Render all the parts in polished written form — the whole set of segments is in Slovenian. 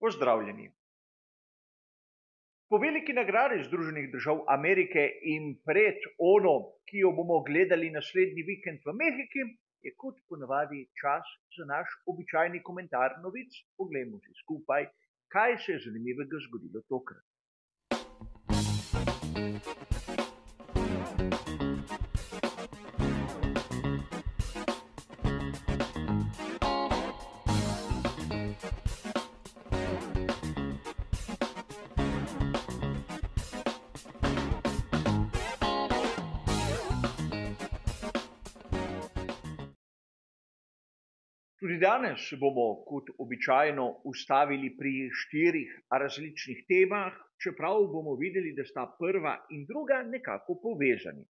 Pozdravljeni. Po veliki nagradi Združenih držav Amerike in pred ono, ki jo bomo gledali naslednji vikend v Mehiki, je kot ponavadi čas za naš običajni komentar novic. Poglejmo si skupaj, kaj se je zanimivega zgodilo tokrat. Tudi danes se bomo kot običajno ustavili pri 4 različnih temah, čeprav bomo videli, da sta prva in druga nekako povezani.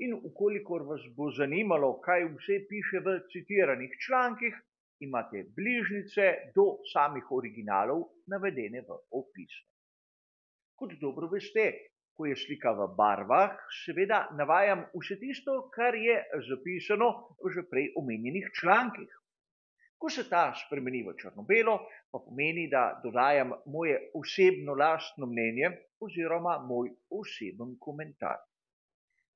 In ukolikor vas bo zanimalo, kaj vse piše v citiranih člankih, imate bližnjice do samih originalov navedene v opisu. Kot dobro veste, ko je slika v barvah, seveda navajam vse tisto, kar je zapisano v že prej omenjenih člankih. Ko se ta spremeni v črno-belo, pa pomeni, da dodajam moje osebno lastno mnenje oziroma moj oseben komentar.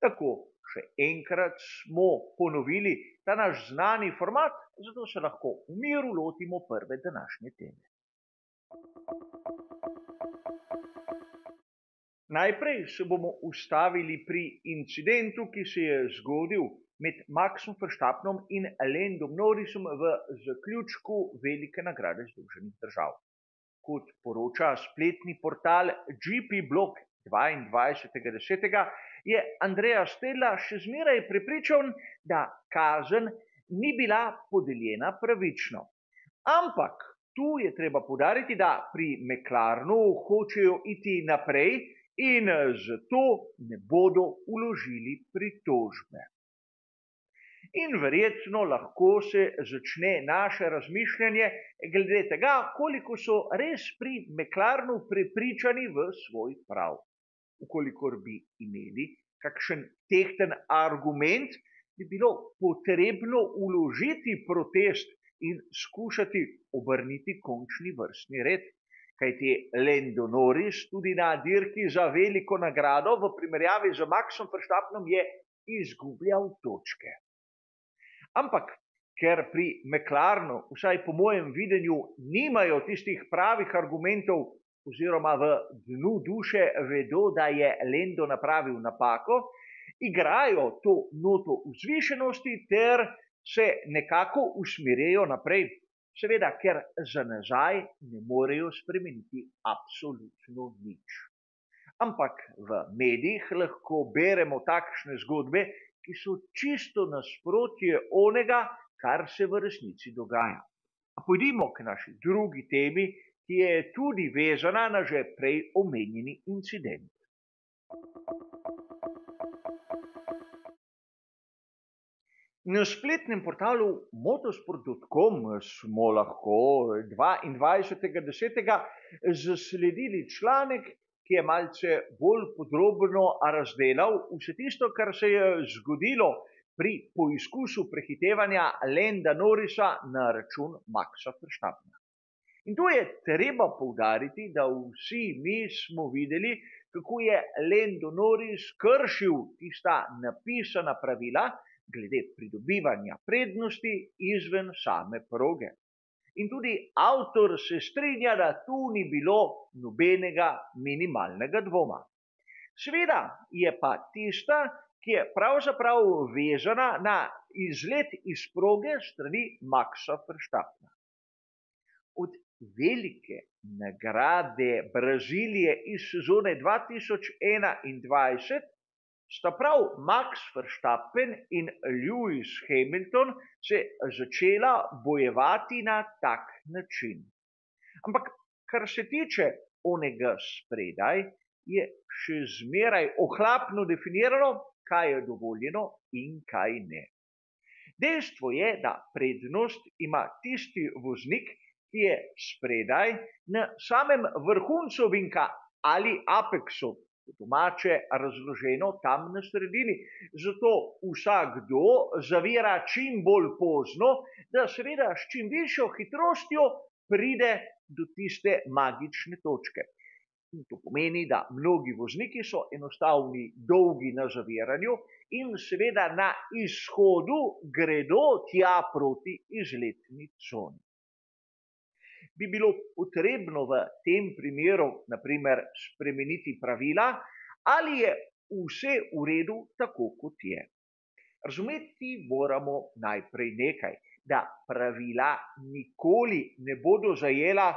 Tako, še enkrat smo ponovili ta naš znani format, zato se lahko v miru lotimo prve današnje teme. Najprej se bomo ustavili pri incidentu, ki se je zgodil med Maxom Verstappenom in Landom Norrisom v zaključku velike nagrade Združenih držav. Kot poroča spletni portal GP Blog 22.10. je Andrea Stella še zmeraj prepričan, da kazen ni bila podeljena pravično. Ampak tu je treba poudariti, da pri McLarenu hočejo iti naprej in zato ne bodo vložili pritožbe. In verjetno lahko se začne naše razmišljanje glede tega, koliko so res pri McLarenu prepričani v svoj prav. Ukolikor bi imeli kakšen tehten argument, bi bilo potrebno vložiti protest in skušati obrniti končni vrstni red. Kajti Lando Norris tudi na dirki za veliko nagrado v primerjavi z Maxom Verstappenom je izgubljal točke. Ampak, ker pri McLarenu, vsaj po mojem videnju, nimajo tistih pravih argumentov oziroma v dnu duše vedo, da je Lando napravil napako, igrajo to noto vzvišenosti ter se nekako usmerjajo naprej. Seveda, ker za nazaj ne morejo spremeniti absolutno nič. Ampak v medijih lahko beremo takšne zgodbe, ki so čisto nasprotje onega, kar se v resnici dogaja. A pojdimo k naši drugi temi, ki je tudi vezana na že prej omenjeni incident. Na spletnem portalu motorsport.com smo lahko 22.10. zasledili članek, ki je malce bolj podrobno razdelal vse tisto, kar se je zgodilo pri poizkusu prehitevanja Landa Norrisa na račun Maxa Verstappena. In tu je treba poudariti, da vsi mi smo videli, kako je Lando Norris kršil tista napisana pravila glede pridobivanja prednosti izven same proge. In tudi avtor se strinja, da tu ni bilo nobenega minimalnega dvoma. Seveda je pa tista, ki je pravzaprav vezana na izlet iz proge strani Maxa Verstappena. Od velike nagrade Brazilije iz sezone 2021 sta prav Max Verstappen in Lewis Hamilton se začela bojevati na tak način. Ampak, kar se tiče onega spredaj, je še zmeraj ohlapno definirano, kaj je dovoljeno in kaj ne. Dejstvo je, da prednost ima tisti voznik, ki je spredaj na samem vrhuncu ovinka ali apexu, domače razloženo tam na sredini. Zato vsakdo zavira čim bolj pozno, da seveda s čim višjo hitrostjo pride do tiste magične točke. In to pomeni, da mnogi vozniki so enostavni dolgi na zaviranju in seveda na izhodu gredo tja proti izletni coni. Bi bilo potrebno v tem primeru, naprimer, spremeniti pravila, ali je vse v redu tako, kot je. Razumeti moramo najprej nekaj, da pravila nikoli ne bodo zajela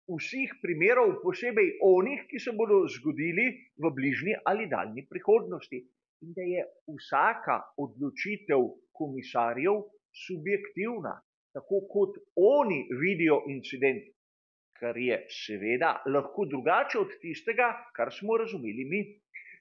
vseh primerov, posebej onih, ki se bodo zgodili v bližnji ali daljni prihodnosti, in da je vsaka odločitev komisarjev subjektivna, tako kot oni vidijo incident, kar je seveda lahko drugače od tistega, kar smo razumeli mi.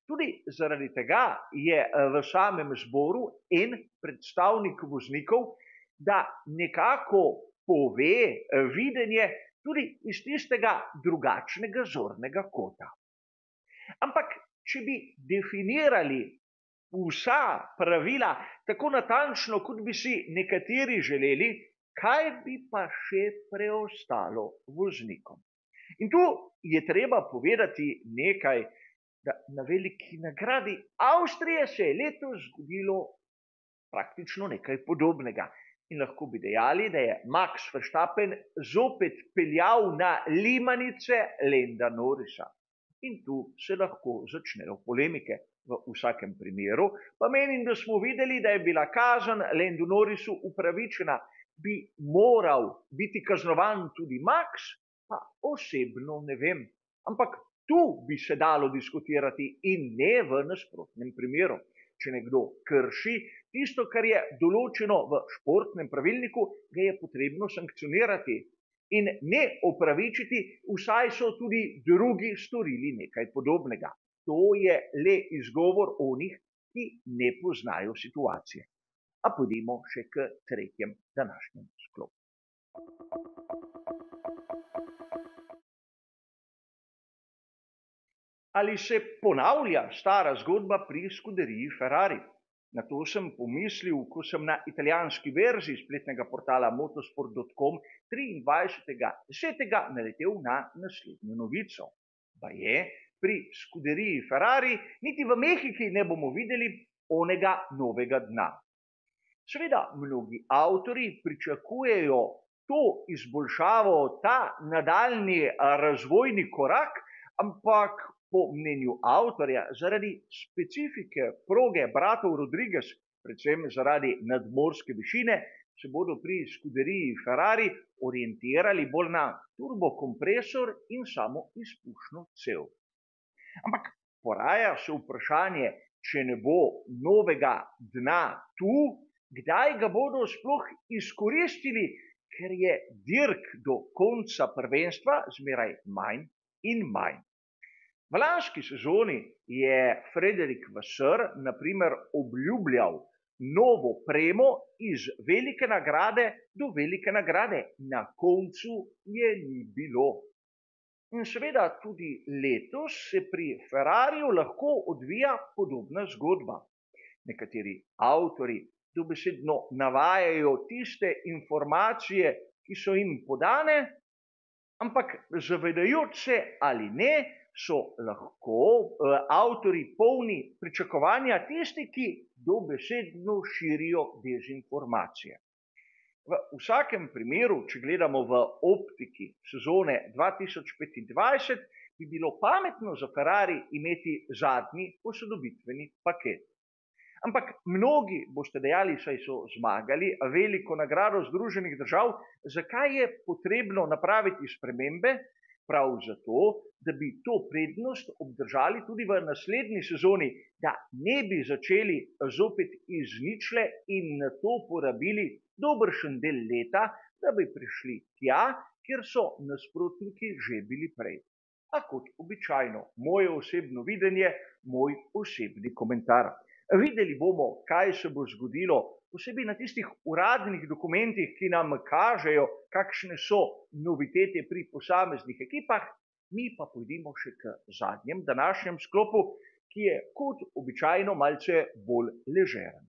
Tudi zaradi tega je v samem zboru en predstavnik voznikov, da nekako pove videnje tudi iz tistega drugačnega zornega kota. Ampak, če bi definirali vsa pravila tako natančno, kot bi si nekateri želeli, kaj bi pa še preostalo voznikom? In tu je treba povedati nekaj, da na veliki nagradi Avstrije se je letos zgodilo praktično nekaj podobnega. In lahko bi dejali, da je Max Verstappen zopet peljal na limanice Landa Norrisa. In tu se lahko začnejo polemike. V vsakem primeru pa menim, da smo videli, da je bila kazen Landu Norrisu upravičena. Bi moral biti kaznovan tudi Max, pa osebno ne vem. Ampak tu bi se dalo diskutirati in ne v nasprotnem primeru. Če nekdo krši tisto, kar je določeno v športnem pravilniku, ga je potrebno sankcionirati in ne opravičiti, vsaj so tudi drugi storili nekaj podobnega. To je le izgovor onih, ki ne poznajo situacije. A pojdimo še k tretjem današnjem sklopu. Ali se ponavlja stara zgodba pri skuderiji Ferrari? Na to sem pomislil, ko sem na italijanski verziji spletnega portala motosport.com 23.10. naletel na naslednjo novico. Baje, pri skuderiji Ferrari niti v Mehiki ne bomo videli onega novega dna. Seveda, mnogi avtorji pričakujejo to izboljšavo, ta nadaljni razvojni korak, ampak po mnenju avtorja, zaradi specifike proge bratov Rodriguez, predvsem zaradi nadmorske višine, se bodo pri skuderiji Ferrari orientirali bolj na turbokompresor in samo izpušno cev. Ampak poraja se vprašanje, če ne bo novega dna tu, kdaj ga bodo sploh izkoristili, ker je dirk do konca prvenstva zmeraj manj in manj. V lanski sezoni je Frederik Vasseur naprimer obljubljal novo premo iz velike nagrade do velike nagrade. Na koncu je ni bilo. In seveda tudi letos se pri Ferrariju lahko odvija podobna zgodba. Nekateri avtorji dobesedno navajajo tiste informacije, ki so jim podane, ampak zavedajoč se ali ne, so lahko avtorji polni pričakovanja tisti, ki dobesedno širijo dezinformacije. V vsakem primeru, če gledamo v optiki sezone 2025, bi bilo pametno za Ferrari imeti zadnji posodobitveni paket. Ampak mnogi boste dejali, saj so zmagali veliko nagrado Združenih držav, zakaj je potrebno napraviti spremembe? Prav zato, da bi to prednost obdržali tudi v naslednji sezoni, da ne bi začeli zopet iz ničle in na to porabili dobršen del leta, da bi prišli tja, kjer so nasprotniki že bili prej. A kot običajno, moje osebno videnje, moj osebni komentar. Videli bomo, kaj se bo zgodilo, posebej na tistih uradnih dokumentih, ki nam kažejo, kakšne so novitete pri posameznih ekipah, mi pa pojdimo še k zadnjem današnjem sklopu, ki je kot običajno malce bolj ležeren.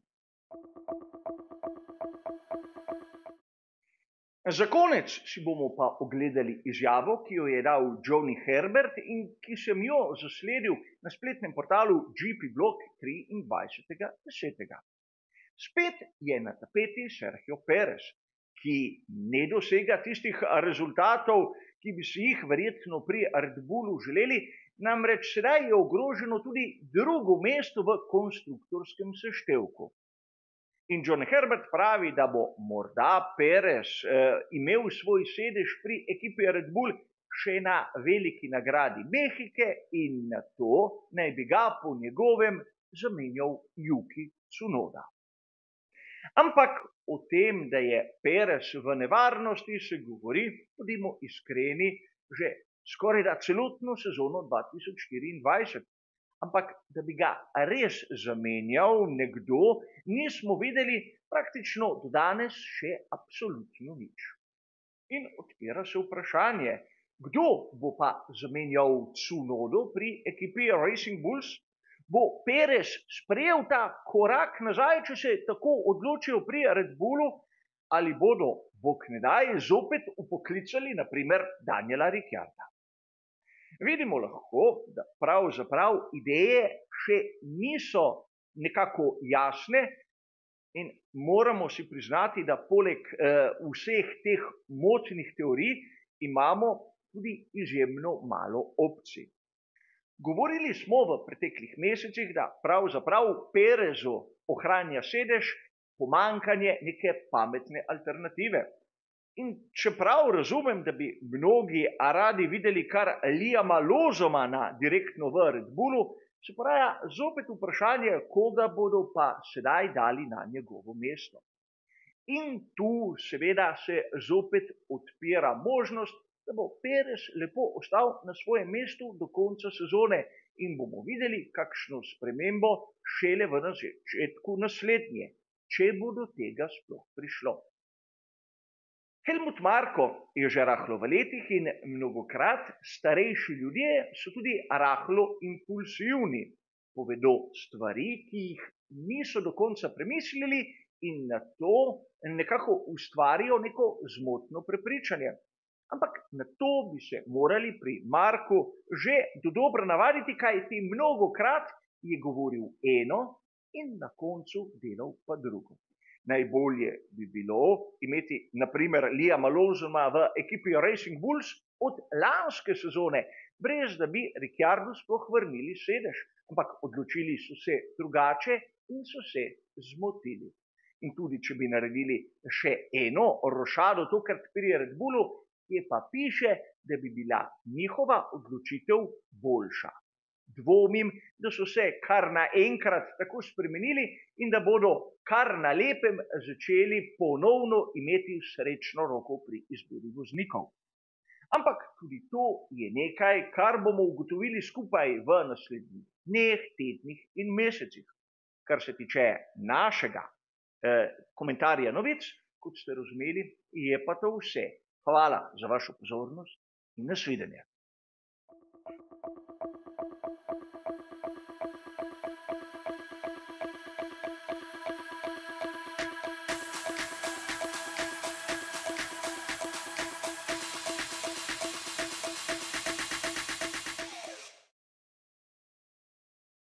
Za konec si bomo pa ogledali izjavo, ki jo je dal Johnny Herbert in ki sem jo zasledil na spletnem portalu GP Blog 23.10. Spet je na tapeti Sergio Perez, ki ne dosega tistih rezultatov, ki bi si jih verjetno pri Red Bullu želeli, namreč sedaj je ogroženo tudi drugo mesto v konstruktorskem seštevku. In John Herbert pravi, da bo morda Perez imel svoj sedež pri ekipi Red Bull še na veliki nagradi Mehike in na to naj bi ga po njegovem zamenjal Yuki Tsunoda. Ampak o tem, da je Perez v nevarnosti, se govori, bodimo iskreni, že skoraj da celotno sezono 2024. Ampak da bi ga res zamenjal nekdo, nismo videli praktično do danes še absolutno nič. In odpira se vprašanje, kdo bo pa zamenjal Tsunodo pri ekipi Racing Bulls? Bo Perez sprejel ta korak nazaj, če se tako odločijo pri Red Bullu, ali bodo, bog ne daj, zopet upoklicali na primer Daniela Ricciarda? Vidimo lahko, da pravzaprav ideje še niso nekako jasne in moramo si priznati, da poleg vseh teh močnih teorij imamo tudi izjemno malo opcij. Govorili smo v preteklih mesecih, da pravzaprav Perezu ohranja sedež pomanjkanje neke pametne alternative. In čeprav razumem, da bi mnogi radi videli kar Liama Lawsoma direktno v Red Bullu, se poraja zopet vprašanje, koga bodo pa sedaj dali na njegovo mesto. In tu seveda se zopet odpira možnost, da bo Perez lepo ostal na svojem mestu do konca sezone in bomo videli kakšno spremembo šele v začetku naslednje, če bo do tega sploh prišlo. Helmut Marko je že rahlo v letih in mnogokrat starejši ljudje so tudi rahlo impulsivni. Povedo stvari, ki jih niso do konca premislili in na to nekako ustvarijo neko zmotno prepričanje. Ampak na to bi se morali pri Marku že dodobra navaditi, kajti mnogokrat je govoril eno in na koncu delal pa drugo. Najbolje bi bilo imeti naprimer Liama Lawsoma v ekipi Racing Bulls od lanske sezone, brez da bi Ricciardu sploh vrnili sedež. Ampak odločili so se drugače in so se zmotili. In tudi, če bi naredili še eno rošado tokrat pri Red Bullu, je pa piše, da bi bila njihova odločitev boljša. Dvomim, da so se kar naenkrat tako spremenili in da bodo kar na lepem začeli ponovno imeti srečno roko pri izbiri voznikov. Ampak tudi to je nekaj, kar bomo ugotovili skupaj v naslednjih dneh, tednih in mesecih. Kar se tiče našega komentarja novic, kot ste razumeli, je pa to vse. Hvala za vašo pozornost in nasvidenje.